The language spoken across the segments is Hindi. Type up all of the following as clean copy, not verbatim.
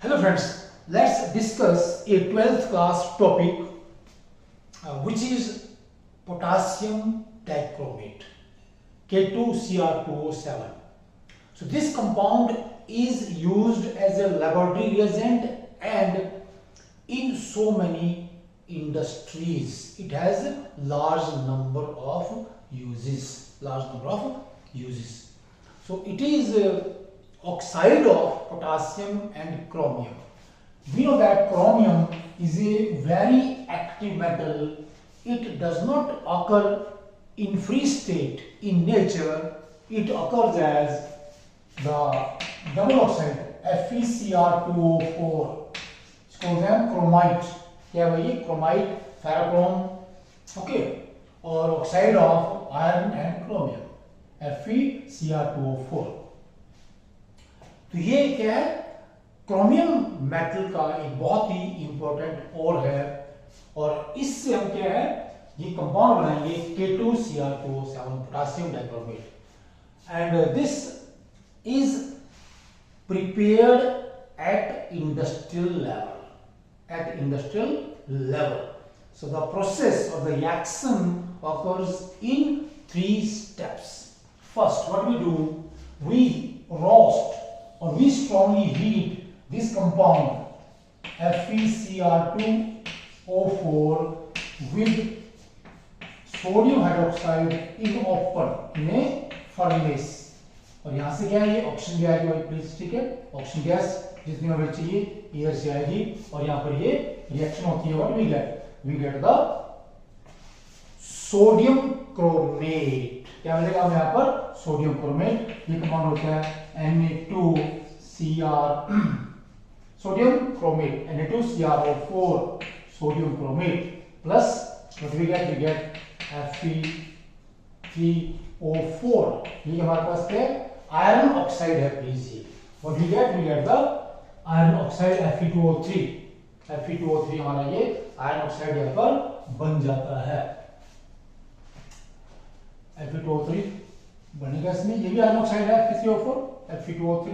Hello friends, let's discuss a 12th class topic which is potassium dichromate K2Cr2O7. So this compound is used as a laboratory reagent and in so many industries. It has a large number of uses. So it is oxide of potassium and chromium. We know that chromium is a very active metal. It does not occur in free state in nature. It occurs as the double oxide FeCr2O4. इसको बोलते हैं क्रोमाइट. क्या है ये? क्रोमाइट, फेरोक्रोम, ओके, और oxide of iron and chromium FeCr2O4. तो ये क्या है? क्रोमियम मेटल का एक बहुत ही इंपॉर्टेंट ओर है और इससे हम क्या है ये कंपाउंड बनाएंगे K2Cr2O7 potassium dichromate. And this is prepared at industrial level. So the process or the reaction occurs in 3 steps. First, what we do, we roast or we strongly heat this compound FeCr2O4 with sodium hydroxide in a furnace. और यहाँ से क्या है? ये ऑक्सीजन गैस आएगी प्लीज, ठीक है, ऑक्सीजन गैस जितनी हमें चाहिए एयर से आएगी और यहाँ पर ये रिएक्शन होती है. What we get the sodium chromate. क्या मिलेगा हमें यहाँ पर? Sodium chromate. ये कंपाउंड होता है Na2Cr sodium chromate Na2CrO4 sodium chromate plus what we get Fe3O4. ये हमारे पास क्या है? आयरन ऑक्साइड है प्लीज. ये what we get the iron oxide Fe2O3 हमारा ये आयरन ऑक्साइड यहाँ पर बन जाता है. Fe2O3 बनेगा इसमें. ये भी आयरन ऑक्साइड है Fe3O4 Fe2O3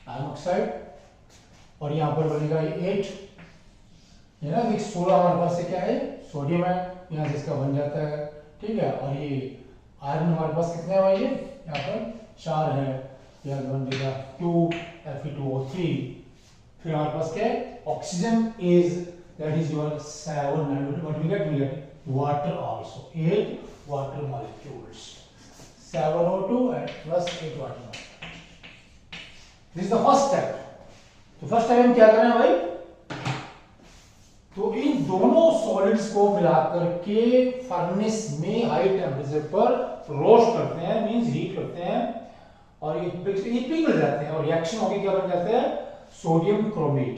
आयरन ऑक्साइड और यहाँ पर बनेगा ये 8 है ना. 16 हमारे पास से क्या है? सोडियम है. यहाँ से इसका बन जाता है, ठीक है. और ये आयरन हमारे पास कितने है? ये यहाँ पर 4 है. यहाँ बन जाएगा 2 Fe2O3. फिर हमारे पास क्या है? Oxygen is that is your 7 and what we get water also 8 water molecules 7 O2 and plus 8 water. This is the first step. तो फर्स्ट टाइम हम क्या कर रहे हैं भाई? तो इन दोनों सॉलिड्स को मिलाकर के फर्नेस में हाई टेम्परेचर पर रोस्ट करते हैं, मींस हीट करते हैं और ये पिघल जाते हैं और रिएक्शन होके क्या बन जाते हैं? Sodium chromate.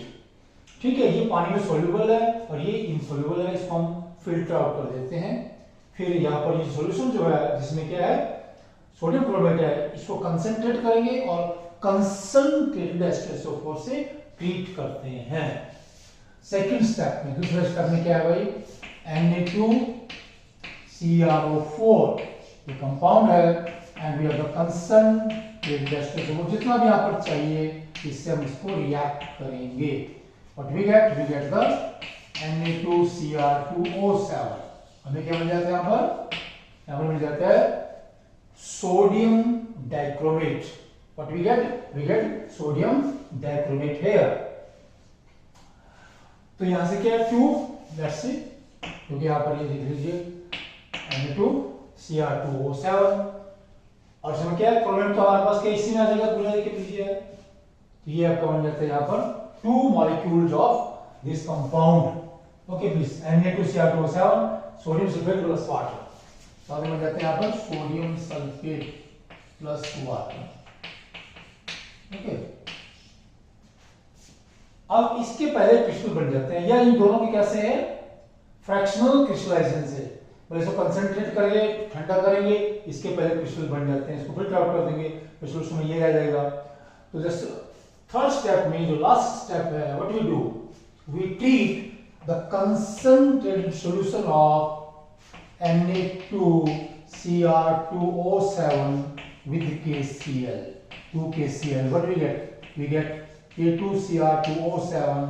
ठीक है, ये पानी में सोल्यूबल है और ये इनसोल्यूबल है. इसको हम फिल्टर आउट कर देते हैं. फिर यहाँ पर ये सॉल्यूशन जो है जिसमें क्या है? सोडियम क्रोमेट है, इसको कंसंट्रेट करेंगे और कंसंट्रेटेड H2SO4 से ट्रीट करते हैं. सेकंड स्टेप में, दूसरे स्टेप में क्या है भाई? Na2CrO4 ये कंपाउंड है and we have the concentrated H2SO4 जितना भी यहाँ पर चाहिए इससे हम इसको रिएक्ट करेंगे. What we get the Na2Cr2O7. हमें क्या मिल जाता है यहाँ पर? यहाँ पर मिल जाता है sodium dichromate. What we get sodium dichromate here. तो यहां से क्या है? 2 लेट्स सी, क्योंकि यहां पर ये लिख लीजिए Na2Cr2O7 और इसमें क्या है? क्रोमेट तो हमारे पास क्या इसी में आ जाएगा, पूरा देख लीजिए. तो ये आपका बन जाता है यहां पर 2 molecules of this compound. Okay please, Na2Cr2O7 sodium sulphate plus water. तो आगे बन जाते हैं यहां पर sodium sulphate plus water. Okay, अब इसके पहले क्रिस्टल बन जाते हैं या इन दोनों के कैसे है? फ्रैक्शनल क्रिस्टलाइजेशन से. पहले इसको कंसंट्रेट करेंगे, ठंडा करेंगे, इसके पहले क्रिस्टल बन जाते हैं. इसको फिल्टर आउट कर देंगे, फिर उसमें ये रह जाएगा. तो जस्ट थर्ड स्टेप में जो लास्ट स्टेप है, what we do, we treat the concentrated solution of Na2Cr2O7 with KCl. 2 KCl. What do we get? We get K2Cr2O7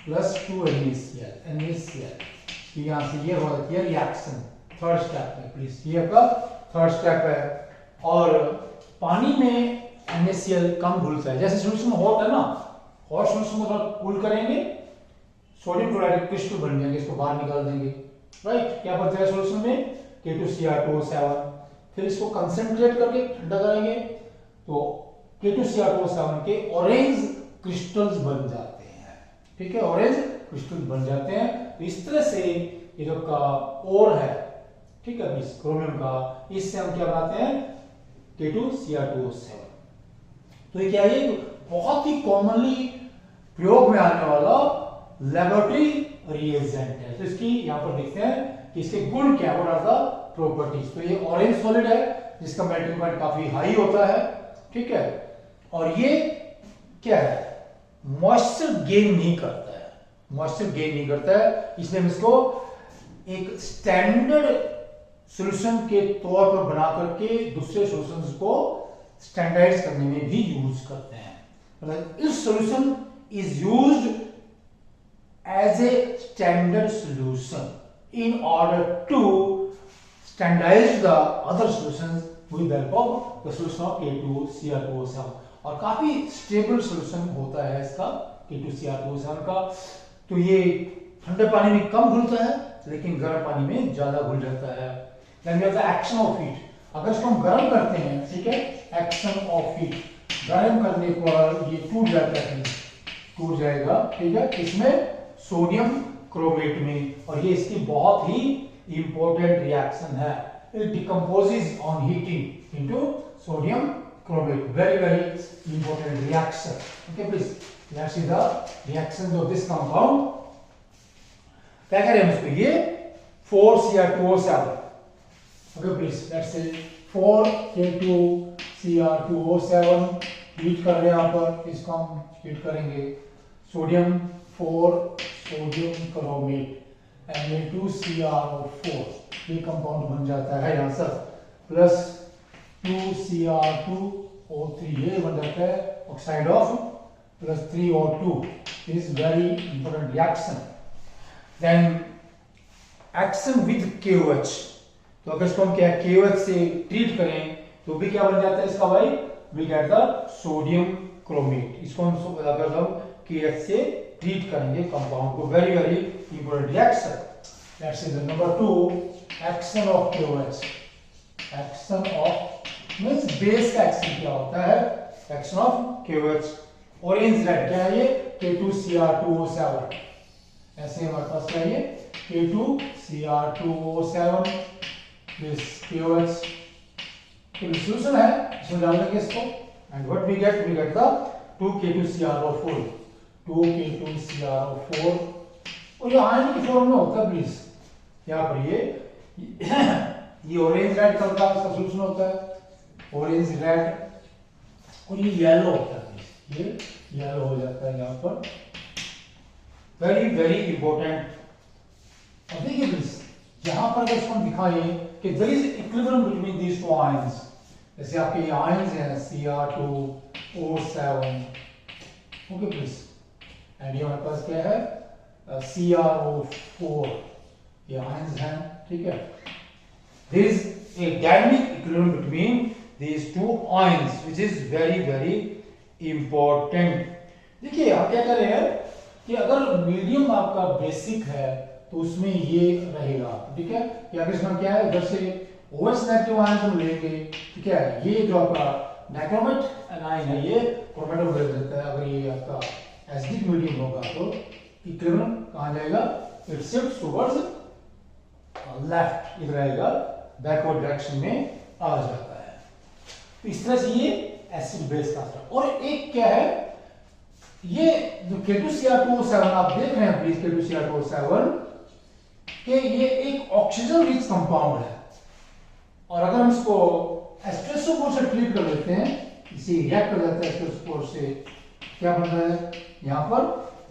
plus 2 NaCl। तो यहाँ से ये हो जाती है रिएक्शन थर्ड स्टेप में। प्लीज ये आपका थर्ड स्टेप है। और पानी में NaCl कम घुलता है। जैसे सोल्यूशन हॉट है ना, हॉट सोल्यूशन को थोड़ा कूल करेंगे, सोडियम क्लोराइड क्रिस्टल बन जाएंगे, इसको बाहर निकाल देंगे। राइट, क्या बचता है सोल्यूशन में? K2Cr2O7। फिर इसको कंसंट्रेट करके ठंडा करेंगे तो K2Cr2O7 के ऑरेंज क्रिस्टल्स बन जाते हैं। ठीक है, ऑरेंज क्रिस्टल बन जाते हैं। तो इस तरह से ये जो का ओर है, ठीक है, इस क्रोमियम का, इससे हम क्या बनाते हैं? K2Cr2O7। तो ये क्या है? बहुत ही कॉमनली प्रयोग में आने वाला लेबोरेटरी रिएजेंट है। तो इसकी यहां पर देखते हैं कि इसके गुण क्या है, व्हाट आर द प्रॉपर्टीज। तो ये ऑरेंज सॉलिड है जिसका मेल्टिंग पॉइंट काफी हाई होता है। ठीक है, और ये क्या है? मॉइस्चर गेन नहीं करता है, मॉइस्चर गेन नहीं करता है, इसलिए हम इसको एक स्टैंडर्ड सॉल्यूशन के तौर पर बना करके दूसरे सॉल्यूशंस को स्टैंडर्डाइज करने में भी यूज करते हैं। मतलब इस solution is used as a standard solution in order to standardize the other solutions with the help of the solution of K2Cr2O7। और काफी स्टेबल सॉल्यूशन होता है इसका K2Cr2O7 का। तो ये ठंडे पानी में कम घुलता है लेकिन गर्म पानी में ज्यादा घुल जाता है। Then we have the action of heat। अगर इसको हम गर्म करते हैं, ठीक है, एक्शन ऑफ हीट, गर्म करने पर ये टूट जाता है, टूट जाएगा। ठीक है, इसमें सोडियम क्रोमेट में, और ये इसकी बहुत ही इंपॉर्टेंट रिएक्शन है। It decomposes on heating into sodium chromate. Very very important reaction. Okay please, let's see the reactions of this compound. क्या करें हम इसको? ये 4Cr2O7। Okay please, let's say 4K2Cr2O7 heat कर रहे हैं। यहाँ पर इसको हम हीट करेंगे। सोडियम 4 सोडियम क्रोमेट Na2Cr4, ये कंपाउंड बन जाता है यहाँ से, प्लस 2Cr2O3, ये बन जाता है oxide of, plus 3O2। Is very important reaction. Then action with KOH। तो अगर इसको हम क्या KOH से ट्रीट करें तो भी क्या बन जाता है इसका भाई? We get the sodium chromate. इसको हम अगर हम KH से ट्रीट करेंगे कंपाउंड को। Very very important reaction. Let's see the number 2, action of KOH। Action of means base का एक्शन क्या होता है? Action of KOH। Orange red क्या है? ये K2Cr2O7। ऐसे हमारे पास क्या है? ये K2Cr2O7 दिस KOH। तो सॉल्यूशन है, इसमें डाल देंगे इसको, and what we get? We get the 2K2Cr4, 2K2Cr4। और ये आयन की फॉर्म में होता है। प्लीज यहाँ पर ये ऑरेंज रेड कलर का इसका सॉल्यूशन होता है, ऑरेंज रेड, और ये येलो होता है। ये येलो हो जाता है यहाँ पर। Very very important. अब देखिए प्लीज, यहां पर अगर इसको हम दिखाएं कि there is equilibrium between these two ions, जैसे आपके ये आयंस हैं Cr2O7। ओके प्लीज, एंड ये हमारे पास क्या है? CrO4, ये आयंस हैं। ठीक है, there is a dynamic equilibrium between these two ions which is very very important. देखिए आप क्या कर रहे हैं कि अगर मीडियम आपका बेसिक है तो उसमें ये रहेगा। ठीक है, कि अगर इसमें क्या है, इधर से OH नेगेटिव आयन हम लेंगे, ठीक है, ये जो आपका नाइट्रोमेट एनायन है ये क्रोमेटो बदल देता है। अगर ये आपका एसिडिक मीडियम होगा तो इक्विलिब्रियम कहां जाएगा? इट शिफ्ट्स टुवर्ड्स लेफ्ट, इधर आएगा, बैकवर्ड डायरेक्शन में आ जाता है। तो इस तरह से ये एसिड बेस का स्ट्रक्चर। और एक क्या है, ये जो K2Cr2O7 आप देख रहे हैं प्लीज, K2Cr2O7 कि ये एक ऑक्सीजन रिच कंपाउंड है। और अगर हम इसको एस्ट्रेसोफोर से ट्रीट कर लेते हैं, इसे रिएक्ट कर जाता है एस्ट्रेसोफोर से, क्या बन रहा है यहां पर?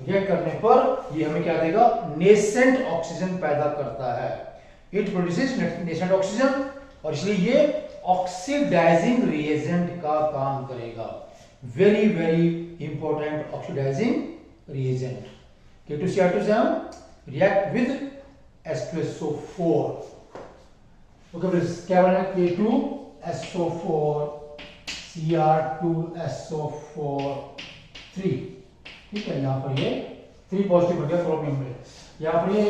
रिएक्ट करने पर ये हमें क्या देगा? नेसेंट ऑक्सीजन पैदा करता है। इट प्रोड्यूसेस नेसेंट ऑक्सीजन, और इसलिए ये ऑक्सीडाइजिंग रिएजेंट का काम करेगा। very very important oxidizing reagent. K2Cr2 react with H2SO4. Okay friends, क्या बना K2SO4 Cr2SO4 3, ठीक है। यहाँ पर ये 3 पॉजिटिव बन गया क्रोमियम में। यहाँ पर ये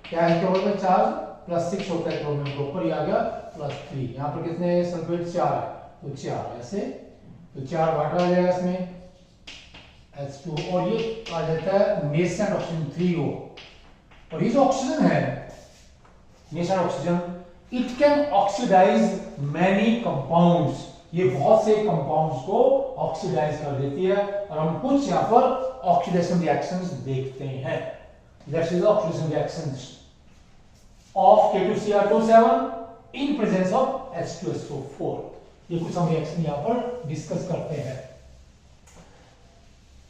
क्या है, क्या होगा, चार्ज +6 होता है क्रोमियम के ऊपर, ये आ गया +3। यहाँ पर कितने सल्फेट 4 है, तो 4 ऐसे, तो 4 वाटर आ जाएगा इसमें H2, और ये आ जाता है नेसेंट ऑक्सीजन 3O। और ये जो ऑक्सीजन है nascent oxygen, it can oxidise many compounds, ये बहुत से कंपाउंड्स को ऑक्सीडाइज कर देती है। और हम कुछ यहाँ पर ऑक्सीडेशन रिएक्शंस देखते हैं। That's is oxidation reactions of K2Cr27 in presence of H2SO4। ये कुछ हम रिएक्शन यहाँ पर डिस्कस करते हैं।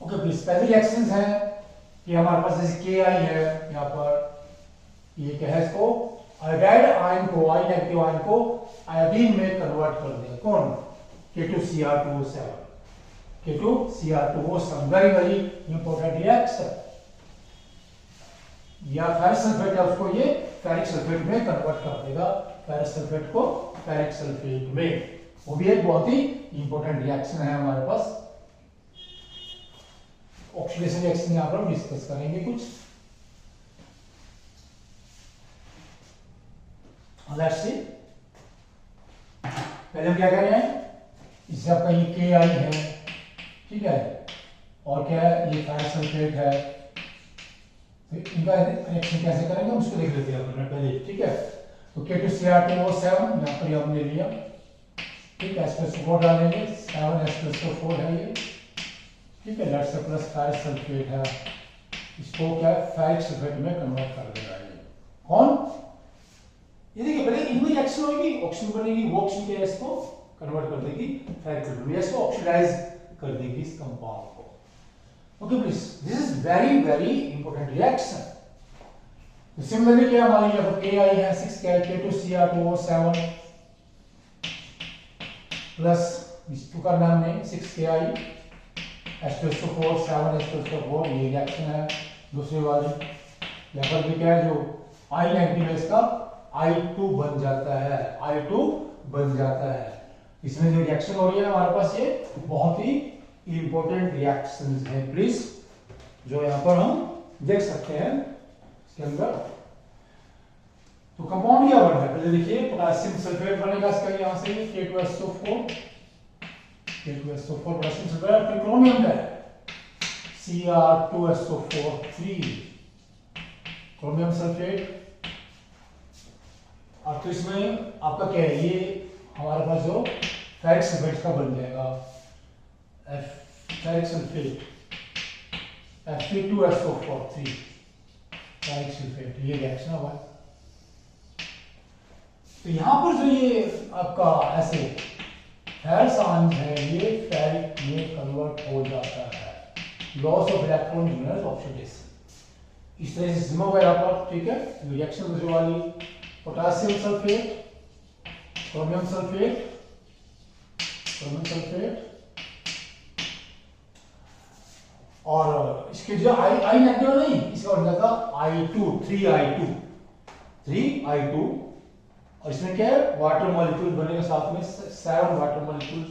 ओके प्लीज, पहले रिएक्शंस हैं कि हमारे पास जैसे Ki है, यहाँ पर ये क्या है, इसको आयोडाइड आयन को, आई नेगेटिव आयन को आयोडीन में कन्वर्ट कर देगा। कौन? K2Cr2O7। K2Cr2O7 very very important reaction. या फेरिक सल्फेट है, उसको ये फेरिक सल्फेट में कन्वर्ट कर देगा, फेरिक सल्फेट को फेरिक सल्फेट में। वो भी एक बहुत ही इंपॉर्टेंट रिएक्शन है हमारे पास। ऑक्सीडेशन रिएक्शन यहां पर हम डिस्कस करेंगे कुछ। लेट्स सी, पहले हम क्या कर रहे हैं, इससे आपका ये Ki है, ठीक है, और क्या है, ये फेरिक सल्फेट है। तो इनका रिएक्शन कैसे करेंगे हम उसको देख लेते हैं अपन पहले, ठीक है। तो K2Cr2O7 यहाँ पर हमने लिया, ठीक है, H2SO4 डालेंगे, 7 H2SO4 है ये, ठीक है, let's say plus ferric sulphate है, इसको क्या है फेरिक सल्फेट में कन्वर्ट कर देगा ये। कौन? ये देखिए, पहले इनमें रिएक्शन होगी, ऑक्सीजन बनेगी, वो ऑक्सीजन क्या है, इसको कन्वर्ट कर देगी फेरिक सल्फेट में, इसको ऑक्सीडाइज कर देगी इस कंपाउंड को। Okay please, this is very very important reaction. तो सिमिलरली क्या मान लीजिए अब Ki है 6 K2Cr2O7 प्लस इसको करना हमने 6 Ki H2SO4 7 H2SO4, ये रिएक्शन है दूसरी वाली। यहाँ पर भी क्या है, जो I नेगेटिव है इसका I2 बन जाता है, I2 बन जाता है। इसमें जो रिएक्शन हो रही है हमारे पास, ये बहुत ही इंपॉर्टेंट रिएक्शंस हैं प्लीज, जो यहाँ पर हम देख सकते हैं इसके अंदर। तो कंपाउंड क्या बन रहा है, पहले देखिए, पोटेशियम सल्फेट बनेगा इसका यहाँ से K2SO4 पोटेशियम सल्फेट, फिर क्रोमियम का है Cr2SO4 3 क्रोमियम सल्फेट। अब तो इसमें आपका क्या है, ये हमारे पास जो फेरिक सल्फेट का बन जाएगा ferric sulphate Fe2SO4 3 ferric sulphate, ये रिएक्शन हुआ। तो यहां पर जो ये आपका ऐसे फेरस आयन है, ये फेरिक में कन्वर्ट हो जाता है, loss of electron during oxidation. इस तरह से जिम्मा हुआ यहाँ पर, ठीक है। रिएक्शन दूसरी वाली, पोटेशियम सल्फेट क्रोमियम सल्फेट और इसके जो आई नेगेटिव नहीं, इसका बन जाता I2 3I2 और इसमें क्या है, वाटर मॉलिक्यूल बनेगा साथ में 7 वाटर मॉलिक्यूल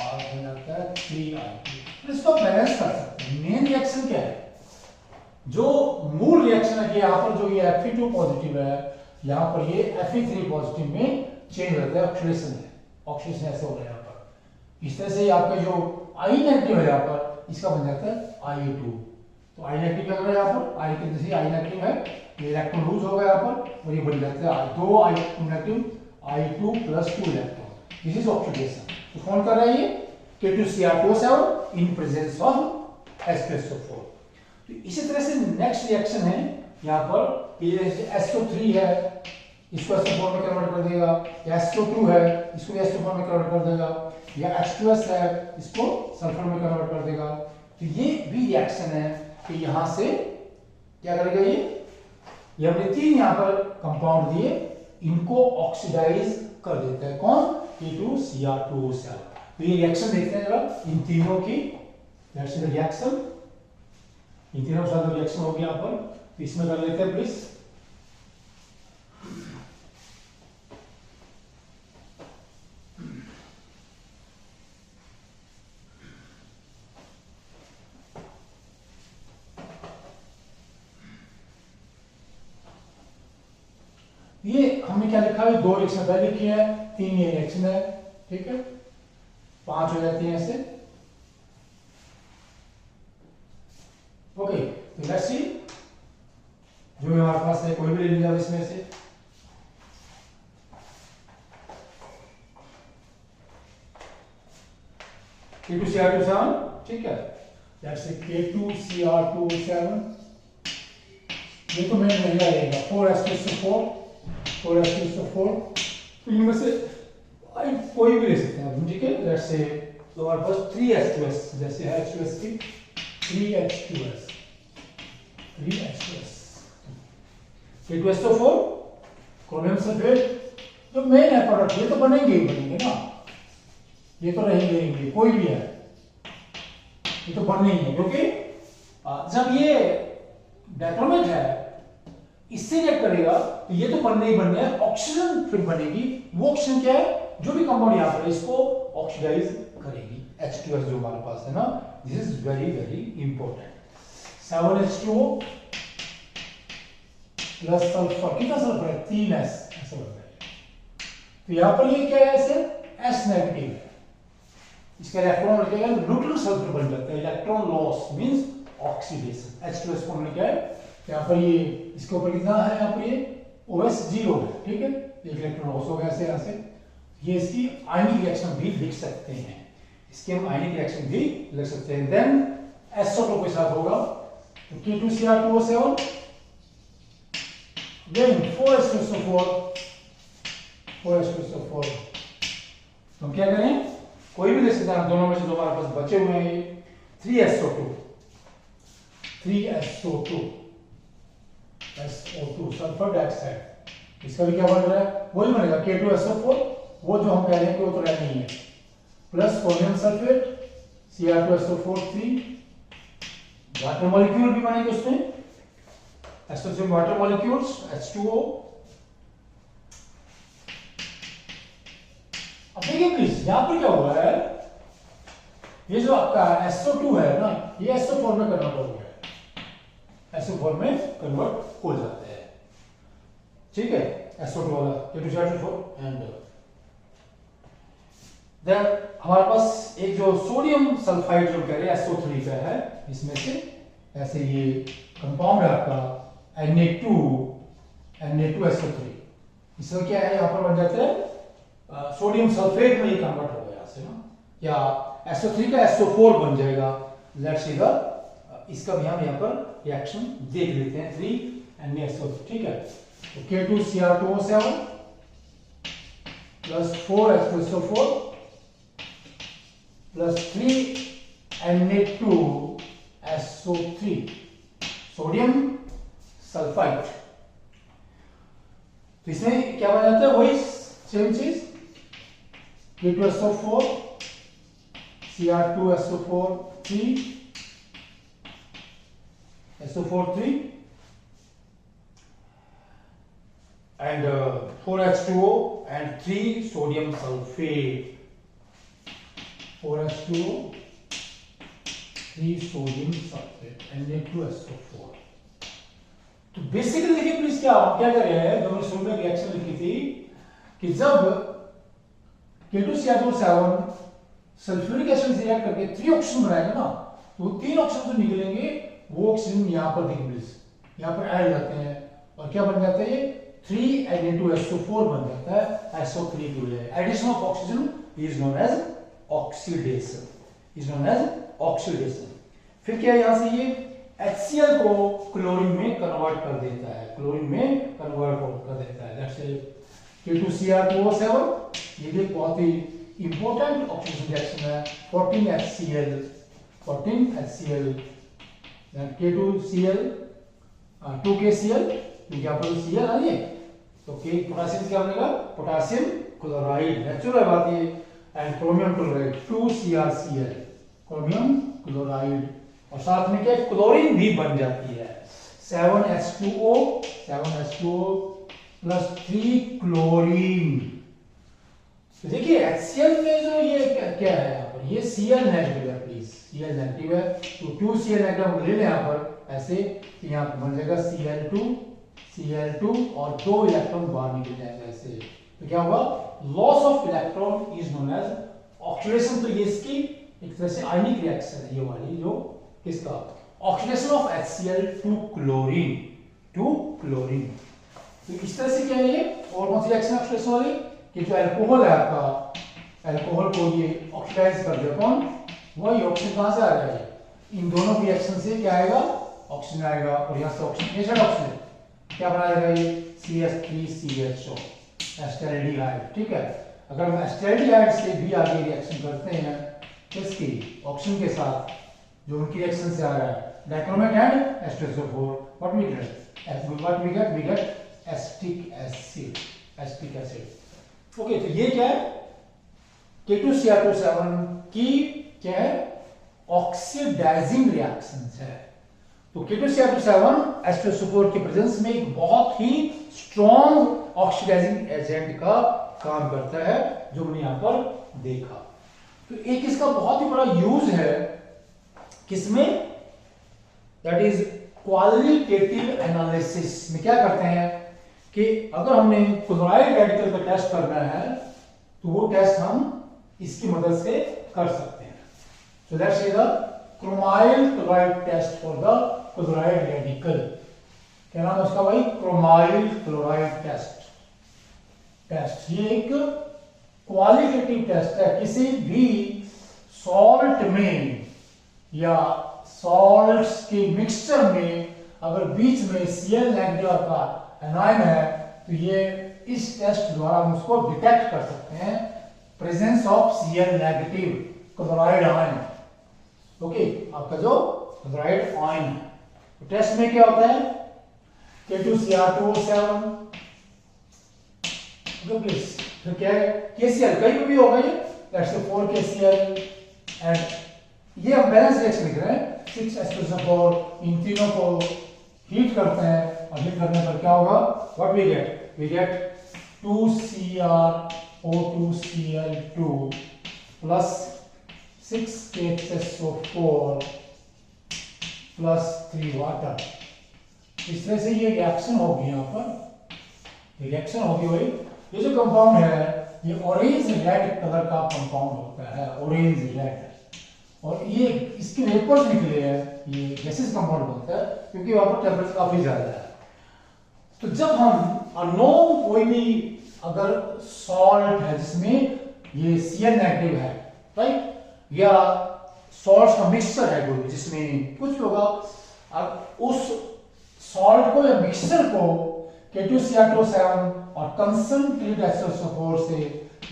और बन जाता है 3I2। तो इसको बैलेंस कर सकते हैं। मेन रिएक्शन क्या है, जो मूल रिएक्शन है कि यहाँ पर जो ये Fe2 पॉजिटिव है, यहाँ पर ये Fe3 पॉजिटिव में चेंज होता है, ऑक्सीडेशन है, ऑक्सीडेशन ऐसे हो रहा है यहाँ पर। इस तरह से आपका जो I नेगेटिव है यहाँ पर, इसका बन जाता है I2। तो I नेगेटिव क्या कर रहा है यहाँ पर, I के जैसे I नेगेटिव है, ये इलेक्ट्रॉन लूज होगा यहाँ पर और ये बन जाता है 2 I negative I2 plus 2 electron. This is oxidation. तो कौन कर रहा है ये, K2Cr2O7 in presence of H2SO4। तो इसी तरह से नेक्स्ट रिएक्शन है यहाँ पर, ये SO3 है, इसको SO4 में कन्वर्ट कर देगा, या SO2 है, इसको SO4 में कन्वर्ट कर देगा, या H2S है, इसको सल्फर में कन्वर्ट कर देगा। तो ये भी रिएक्शन है कि यहाँ से क्या करेगा ये हमने 3 यहाँ पर कंपाउंड दिए, इनको ऑक्सीडाइज कर देता है। कौन? K2Cr2O7। तो ये रिएक्शन देखते हैं जरा इन तीनों की, दैट्स द रिएक्शन, इन तीनों के साथ रिएक्शन हो गया यहाँ पर, तो इसमें कर लेते हैं प्लीज। ये हमने क्या लिखा है, 2 रिएक्शन पहले लिखी है, 3 ये रिएक्शन है, ठीक है, 5 हो जाती है ऐसे। ओके, तो लेट्स सी, जो हमारे पास है कोई भी ले लीजिए इसमें से। K2Cr27, ठीक है, लेट्स से K2Cr27, ये तो मेन नहीं रहेगा, 4s4, 4s4, तो इनमें से कोई भी ले सकते हैं, ठीक है। लेट्स से तो हमारे पास 3s2s, जैसे है H2s की 3h2s, 3h2s, K2SO4, chromium sulphate, जो मेन है प्रोडक्ट, ये तो बनेंगे ही बनेंगे ना, ये तो रहेंगे, कोई भी है ये तो बनने ही है, क्योंकि जब ये डायक्रोमेट है इससे रिएक्ट करेगा तो ये तो बनने ही बनने है, ऑक्सीजन फिर बनेगी, वो ऑक्सीजन क्या है, जो भी कंपाउंड यहाँ पर है इसको ऑक्सीडाइज करेगी, H2S जो हमारे पास है ना, this is very very important. 7H2O plus sulphur, कितना सल्फर है, 3s, ऐसा बन रहा है, तो यहाँ पर ये क्या है, ऐसे S नेगेटिव है, इसका इलेक्ट्रॉन लगेगा न्यूट्रल सल्फर बन जाता है, electron loss means oxidation, H2S को हमने क्या है यहाँ पर, ये इसके ऊपर कितना है, यहाँ पर ये OS 0 है, ठीक है, एक इलेक्ट्रॉन लॉस हो गया ऐसे, यहाँ से ये इसकी आयनिक रिएक्शन भी लिख सकते हैं, इसके हम आयनिक रिएक्शन भी लिख सकते हैं। देन SO2 के साथ होगा तो K2Cr2O7, देन 4s2SO4, 4s2SO4, तो हम क्या करें, कोई भी ले सकते हैं, दोनों में से जो हमारे पास बचे हुए हैं, 3SO2, 3SO2, SO2 sulphur dioxide, इसका भी क्या बन रहा है, वही बनेगा K2SO4, वो जो हम कह रहे हैं कि वो तो नहीं है, plus chromium sulphate Cr2SO4, 3 water molecule भी बनेंगे उसमें, एसोसिएट वाटर मॉलिक्यूल्स H2O। अब देखिए प्लीज यहां पर क्या हुआ है, ये जो आपका SO2 है ना, ये SO4 में कन्वर्ट हो गया है, SO4 में कन्वर्ट हो जाता है, ठीक है, SO2 वाला K2Cr2O4 एंड देन हमारे पास एक जो सोडियम सल्फाइड जो कह रहे हैं SO3 का है, इसमें से ऐसे ये कंपाउंड है आपका Na2SO3, इसमें क्या है, यहाँ पर बन जाता है सोडियम सल्फेट में ये कन्वर्ट हो गया से ना, या SO3 का SO4 बन जाएगा, लेट्स सी द इसका भी हम यहाँ पर रिएक्शन देख लेते हैं, 3NaSO3, ठीक है, तो K2Cr2O7 plus 4H2SO4 plus 3Na2SO3 sodium sulphide, तो इसमें क्या बन जाता है, वही सेम चीज, K2SO4 Cr2SO4 3 SO4 3 and 4H2O and 3 sodium sulfate, 4H2O 3 sodium sulfate Na2SO4। तो बेसिकली देखिए प्लीज क्या कर रहे हैं, जो मैंने शुरू में रिएक्शन लिखी थी कि जब K2Cr2O7 सल्फ्यूरिक एसिड से रिएक्ट करके 3 ऑक्सीजन बनाएगा ना, तो 3 ऑक्सीजन जो निकलेंगे वो ऑक्सीजन यहां पर देखिए प्लीज, यहां पर ऐड जाते हैं और क्या बन जाता है, ये 3Na2SO4 बन जाता है SO3 की वजह, addition of oxygen is known as oxidation, is known as oxidation. फिर क्या है, यहां से ये HCl को क्लोरीन में कन्वर्ट कर देता है, क्लोरीन में कन्वर्ट कर देता है, दैट्स K2Cr2O7, ये भी बहुत ही इंपॉर्टेंट ऑक्सीडेशन रिएक्शन है, 14HCl, 14HCl, then K2Cl 2KCl, यहाँ पर Cl आ रही है, तो K पोटेशियम क्या बनेगा, पोटेशियम क्लोराइड, नेचुरल बात ये and chromium chloride 2CrCl, chromium chloride, और साथ में क्या क्लोरीन भी बन जाती है 7H2O प्लस 3 क्लोरीन। तो देखिए HCl में जो ये क्या है यहाँ पर, ये Cl नेगेटिव है, प्लीज Cl नेगेटिव है, तो 2Cl नेगेटिव हम ले लें यहाँ पर ऐसे, तो यहाँ पर बन जाएगा Cl2 और 2 इलेक्ट्रॉन बाहर निकल जाएगा ऐसे। तो क्या होगा, loss of electron is known as oxidation. तो ये इसकी एक तरह से आयनिक रिएक्शन है, ये वाली जो किसका, oxidation of HCl to chlorine, तो इस तरह से क्या है ये, और कौन सी रिएक्शन ऑक्सीडेशन वाली, कि जो अल्कोहल है आपका, अल्कोहल को ये ऑक्सीडाइज कर दे, कौन, वही ऑक्सीजन कहां से आ रहा है, इन दोनों रिएक्शन से क्या आएगा, ऑक्सीजन आएगा, और यहां से ऑक्सीजन ऑक्सीजन क्या बनाएगा ये CH3CHO एस्टैल्डिहाइड। ठीक है, अगर हम एस्टैल्डिहाइड से भी आगे रिएक्शन करते हैं किसकी, ऑक्सीजन के साथ, जो उनकी रिएक्शन से आ रहा है, dichromate and H2SO4, what we get acetic acid. Okay, तो ये क्या है, K2Cr2 की क्या है, ऑक्सीडाइजिंग रिएक्शंस है। तो K2Cr2 H2SO4 के प्रेजेंस में एक बहुत ही स्ट्रॉन्ग ऑक्सीडाइजिंग एजेंट का काम करता है, जो हमने यहां पर देखा। तो एक इसका बहुत ही बड़ा यूज है किसमें, दैट इज क्वालिटेटिव एनालिसिस में। क्या करते हैं कि अगर हमने क्लोराइड रेडिकल का टेस्ट करना है तो वो टेस्ट हम इसकी मदद से कर सकते हैं। So let's see the chromyl chloride test for the chloride radical. क्या नाम है उसका भाई, क्रोमाइल क्लोराइड टेस्ट। ये एक क्वालिटेटिव टेस्ट है, किसी भी सॉल्ट में या सॉल्ट्स के मिक्सचर में अगर बीच में Cl नेगेटिव का एनायन है, तो ये इस टेस्ट द्वारा हम उसको डिटेक्ट कर सकते हैं, presence of Cl negative chloride ion. Okay, आपका जो क्लोराइड आयन है, तो टेस्ट में क्या होता है, K2Cr2O7, प्लीज, फिर क्या है, KCl कहीं भी होगा ये, लेट्स से 4KCl, एंड ये हम बैलेंस रिएक्शन लिख रहे हैं, 6H2SO4, इन तीनों को हीट करते हैं, और हीट करने पर क्या होगा, what we get 2CrO2Cl2 plus 6KHSO4 plus 3 water. इस तरह से ये रिएक्शन होगी, यहाँ पर रिएक्शन होगी वही। ये जो कंपाउंड है ये ऑरेंज रेड कलर का कंपाउंड होता है, ऑरेंज रेड, और ये इसके वेपर्स निकले हैं, ये गैसेस कंपाउंड बनता है क्योंकि वहां पर टेम्परेचर काफी ज्यादा है। तो जब हम अननोन कोई भी अगर सॉल्ट है जिसमें ये Cl नेगेटिव है, राइट, या सॉल्ट्स का मिक्सचर है कोई जिसमें कुछ भी होगा, अब उस सॉल्ट को या मिक्सचर को K2Cr2O7 और कंसंट्रेटेड H2SO4 से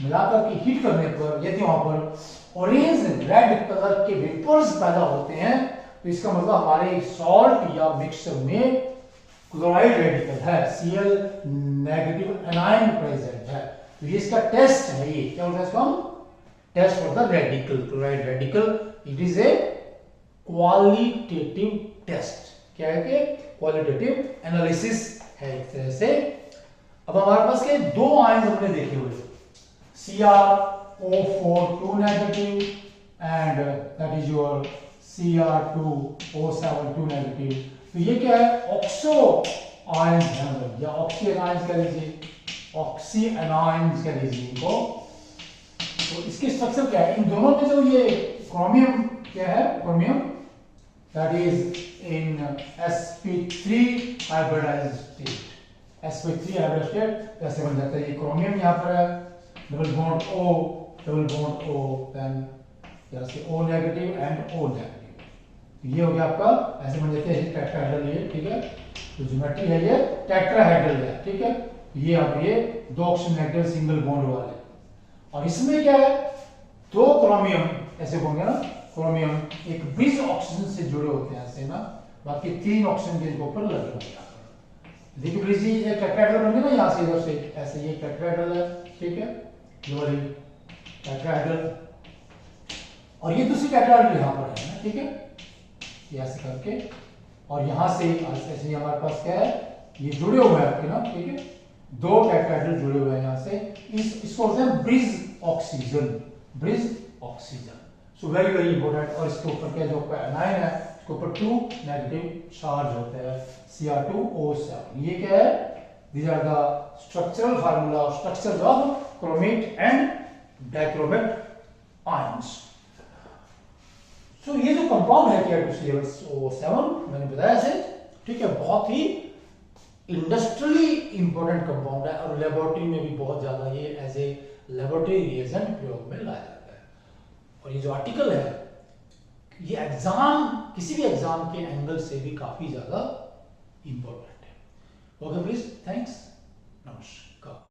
मिलाकर के हीट करने पर यदि वहां पर ऑरेंज रेड कलर के वेपर्स पैदा होते हैं, तो इसका मतलब हमारे सॉल्ट या मिक्सचर में क्लोराइड रेडिकल है, Cl नेगेटिव एनायन प्रेजेंट है। तो ये इसका टेस्ट है, ये क्या होता है इसका test for the radical, chloride radical. It is a qualitative test. क्या है कि क्वालिटेटिव एनालिसिस है एक तरह से। अब हमारे पास के दो आयन हमने देखे हुए, CrO4 2 negative and that is your Cr2O7 2 negative. तो ये क्या है, ऑक्सो आयंस है, या ऑक्सी आयंस कह लीजिए, ऑक्सी एनायंस कह लीजिए इनको। तो इसकी स्ट्रक्चर क्या है, इन दोनों में जो ये क्रोमियम क्या है, chromium that is in sp3 hybridised state, sp3 hybridised state ऐसे बन जाता है। ये क्रोमियम यहाँ पर है, डबल बॉन्ड O, देन यहाँ से O negative and O negative. ये हो गया आपका, ऐसे बन जाते हैं टेट्राहेड्रल, ये ठीक है। तो ज्योमेट्री है ये टेट्राहेड्रल है, ठीक है। ये अब ये दो ऑक्सीजन नेगेटिव सिंगल बॉन्ड वाले, और इसमें क्या है, दो क्रोमियम ऐसे होंगे ना, क्रोमियम एक ब्रिज ऑक्सीजन से जुड़े होते हैं ऐसे ना, बाकी तीन ऑक्सीजन के ऊपर लगे होते हैं। देखिए ब्रिज ये टेट्राहेड्रल बन गया ना, यहाँ से इधर से ऐसे, ये टेट्राहेड्रल है, ठीक है। ये वाली टेट्राहेड्रल, और ये दूसरी टेट्राहेड्रल यहाँ पर है ना, ठीक है, ये ऐसे करके, और यहाँ से ऐसे हमारे पास क्या है, ये जुड़े हुए हैं आपके ना, ठीक है, दो टेट्राहेड्रल जुड़े हुए हैं यहाँ से, इसको बोलते हैं bridge oxygen, bridge oxygen. So very very important. और इसके ऊपर क्या जो एनायन है, इसके ऊपर 2 नेगेटिव चार्ज होते हैं, Cr2O7। ये क्या है, these are the structural formula of structures of chromate and dichromate ions। so ये जो कंपाउंड है Cr2ClO7 मैंने बताया से, ठीक है, बहुत ही इंडस्ट्रियली इंपॉर्टेंट कंपाउंड है और लेबोरेटरी में भी बहुत ज्यादा ये एज ए लेबोरेटरी रिएजेंट प्रयोग में लाया जाता है। और ये जो आर्टिकल है ये एग्जाम, किसी भी एग्जाम के एंगल से भी काफी ज्यादा इंपॉर्टेंट है। ओके प्लीज, थैंक्स, नमस्कार।